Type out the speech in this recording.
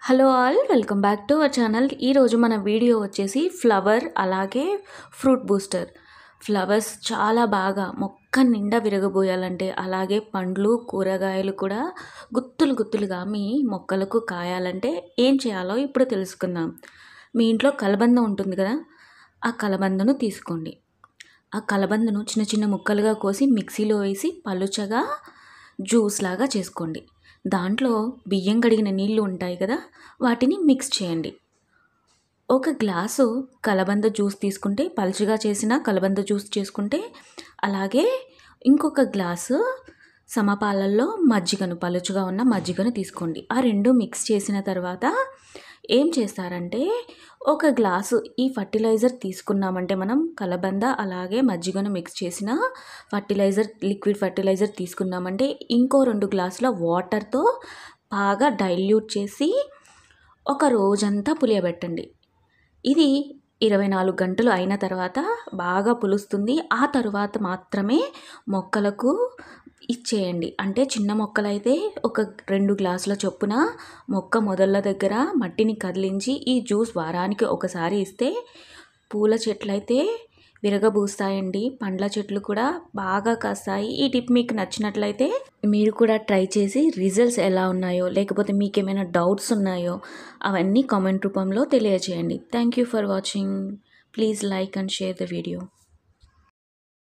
Hello all welcome back to our channel. ఈరోజు మన video వచ్చేసి ఫ్లవర్ అలాగే ఫ్రూట్ బూస్టర్. ఫ్లవర్స్ చాలా బాగా మొక్క నిండా విరగబోయాలంటే, అలాగే పండ్లు కూరగాయలు కూడా గుత్తులు గుత్తులుగా మీ మొక్కలకు కాయాలంటే ఏం చేయాలో ఇప్పుడు తెలుసుకుందాం. మీ ఇంట్లో కలబంద ఉంటుంది కదా, ఆ కలబందను తీసుకోండి. ఆ కలబందను చిన్న చిన్న ముక్కలుగా కోసి మిక్సీలో వేసి పలుచగా జ్యూస్ లాగా చేసుకోండి. దాంట్లో బియ్యం కడిగిన నీళ్ళు ఉంటాయి కదా, వాటిని మిక్స్ చేయండి. ఒక గ్లాసు కలబంద జ్యూస్ తీసుకుంటే, పలుచగా చేసిన కలబంద జ్యూస్ చేసుకుంటే, అలాగే ఇంకొక గ్లాసు సమపాలల్లో మజ్జిగను, పలుచగా ఉన్న మజ్జిగను తీసుకోండి. ఆ రెండు మిక్స్ చేసిన తర్వాత ఏం చేస్తారంటే, ఒక గ్లాసు ఈ ఫర్టిలైజర్ తీసుకున్నామంటే, మనం కలబంద అలాగే మజ్జిగను మిక్స్ చేసిన ఫర్టిలైజర్, లిక్విడ్ ఫర్టిలైజర్ తీసుకున్నామంటే, ఇంకో 2 గ్లాసుల వాటర్తో బాగా డైల్యూట్ చేసి ఒక రోజంతా పులియబెట్టండి. ఇది 24 గంటలు అయిన తర్వాత బాగా పులుస్తుంది. ఆ తర్వాత మాత్రమే మొక్కలకు ఇచ్చేయండి. అంటే చిన్న మొక్కలైతే ఒక 2 గ్లాసుల చొప్పున మొక్క మొదళ్ళ దగ్గర మట్టిని కదిలించి ఈ జ్యూస్ వారానికి ఒకసారి ఇస్తే, పూల చెట్లయితే విరగబూస్తాయండి. పండ్ల చెట్లు కూడా బాగా కాస్తాయి. ఈ టిప్ మీకు నచ్చినట్లయితే మీరు కూడా ట్రై చేసి రిజల్ట్స్ ఎలా ఉన్నాయో, లేకపోతే మీకు ఏమైనా డౌట్స్ ఉన్నాయో అవన్నీ కామెంట్ రూపంలో తెలియజేయండి. Thank you for watching. Please like and share the video.